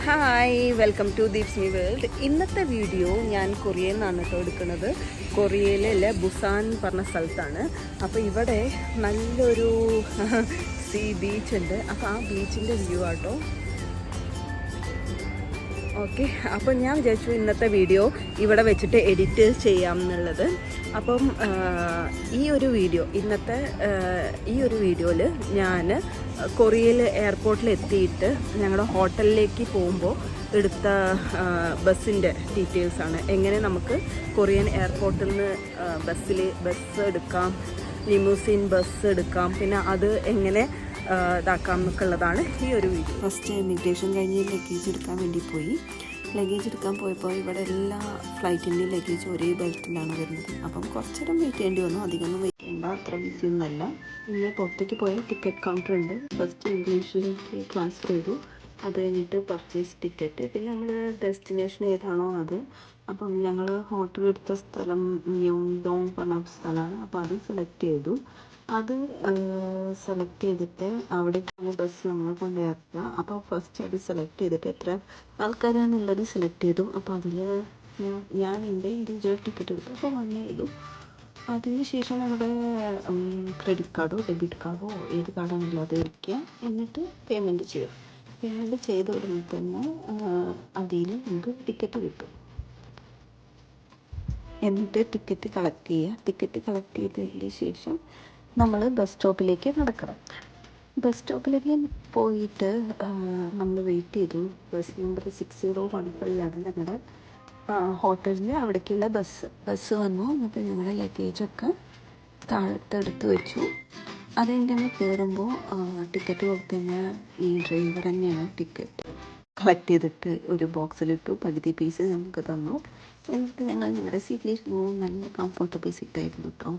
Hi welcome to Deeps me world. ഇന്നത്തെ video ഞാൻ കൊറിയയിൽ നിന്നാണ് കേട്ടോ എടുക്കുന്നത്. കൊറിയയിലെ ബുസാൻ പറഞ്ഞ സ്ഥലത്താണ്. അപ്പോൾ ഇവിടെ നല്ലൊരു സീ ബീച്ച് ഉണ്ട്. അപ്പോൾ ആ ബീച്ചിൻ്റെ വ്യൂ ആട്ടോ. ഓക്കെ, അപ്പം ഞാൻ വിചാരിച്ചു ഇന്നത്തെ വീഡിയോ ഇവിടെ വെച്ചിട്ട് എഡിറ്റ് ചെയ്യാം എന്നുള്ളത്. അപ്പം ഈ ഒരു വീഡിയോയിൽ ഞാൻ കൊറിയയിൽ എയർപോർട്ടിൽ എത്തിയിട്ട് ഞങ്ങളുടെ ഹോട്ടലിലേക്ക് പോകുമ്പോൾ എടുത്ത ബസ്സിൻ്റെ ഡീറ്റെയിൽസാണ്. എങ്ങനെ നമുക്ക് കൊറിയൻ എയർപോർട്ടിൽ നിന്ന് ബസ് എടുക്കാം, ലിമൂസിൻ ബസ് എടുക്കാം, പിന്നെ അത് എങ്ങനെ ഇതാക്കാം എന്നൊക്കെ ഉള്ളതാണ് ഈ ഒരു വീഡിയോ. ഫസ്റ്റ് ഇമിഗ്രേഷൻ കഴിഞ്ഞ് ലഗേജ് എടുക്കാൻ വേണ്ടി പോയി. ലഗേജ് എടുക്കാൻ പോയപ്പോൾ ഇവിടെ എല്ലാ ഫ്ലൈറ്റിൻ്റെയും ലഗേജ് ഒരേ ബെൽറ്റിലാണ് വരുന്നത്. അപ്പം കുറച്ചേരം വെയിറ്റ് ചെയ്യേണ്ടി വന്നു. അധികമൊന്നും വെയിറ്റ് ചെയ്യേണ്ട, അത്ര ബിസി ഒന്നുമല്ല. പിന്നെ പുറത്തേക്ക് പോയ ടിക്കറ്റ് കൗണ്ടർ ഉണ്ട്. ഫസ്റ്റ് ഇംഗ്ലീഷിലേക്ക് ട്രാൻസ്ഫർ ചെയ്തു. അത് കഴിഞ്ഞിട്ട് പർച്ചേസ് ടിക്കറ്റ്, പിന്നെ നമ്മൾ ഡെസ്റ്റിനേഷൻ ഏതാണോ അത്. അപ്പം ഞങ്ങൾ ഹോട്ടൽ എടുത്ത സ്ഥലം മ്യൂഡോങ് പറഞ്ഞ സ്ഥലമാണ്. അപ്പോൾ അത് സെലക്ട് ചെയ്തു. അത് സെലക്ട് ചെയ്തിട്ട് അവിടേക്കാണ് ബസ് നമ്മൾ കൊണ്ടുവരുക. അപ്പോൾ ഫസ്റ്റ് അത് സെലക്ട് ചെയ്തിട്ട് എത്ര ആൾക്കാരാണെന്നുള്ളത് സെലക്ട് ചെയ്തു. അപ്പോൾ അതിൽ ഞാൻ എൻ്റെ ഇൻഡിവിജ്വൽ ടിക്കറ്റ് എടുത്തു. അപ്പോൾ വന്നേ ചെയ്തു. അതിനുശേഷം നമ്മുടെ ക്രെഡിറ്റ് കാർഡോ ഡെബിറ്റ് കാർഡോ ഏത് കാർഡാണെങ്കിലും അത് വയ്ക്കുക. എന്നിട്ട് പേയ്മെൻറ്റ് ചെയ്യുക. പേയ്മെൻറ്റ് ചെയ്ത ഉടനെ തന്നെ അതിൽ നമുക്ക് ടിക്കറ്റ് കിട്ടും. എന്നിട്ട് ടിക്കറ്റ് കളക്ട് ചെയ്യുക. ടിക്കറ്റ് കളക്ട് ചെയ്തതിന് ശേഷം നമ്മൾ ബസ് സ്റ്റോപ്പിലേക്ക് നടക്കണം. ബസ് സ്റ്റോപ്പിലേക്ക് പോയിട്ട് നമ്മൾ വെയിറ്റ് ചെയ്തു. ബസ് നമ്പർ 6015 ഞങ്ങളുടെ ഹോട്ടലിൽ അവിടേക്കുള്ള ബസ് വന്നു. എന്നിട്ട് ഞങ്ങളുടെ ലഗേജൊക്കെ താഴത്തെടുത്ത് വെച്ചു. അത് കഴിഞ്ഞ് നമ്മൾ കയറുമ്പോൾ ടിക്കറ്റ് കൊടുത്തുകഴിഞ്ഞാൽ ഈ ഡ്രൈവർ തന്നെയാണ് ടിക്കറ്റ് കളക്ട് ചെയ്തിട്ട് ഒരു ബോക്സിലിട്ടു. പകുതി പീസ് നമുക്ക് തന്നു. എന്നിട്ട് ഞങ്ങൾ ഞങ്ങളുടെ സീറ്റിലേക്ക് പോകും. നല്ല കംഫർട്ടബിൾ സീറ്റായിരുന്നു കേട്ടോ.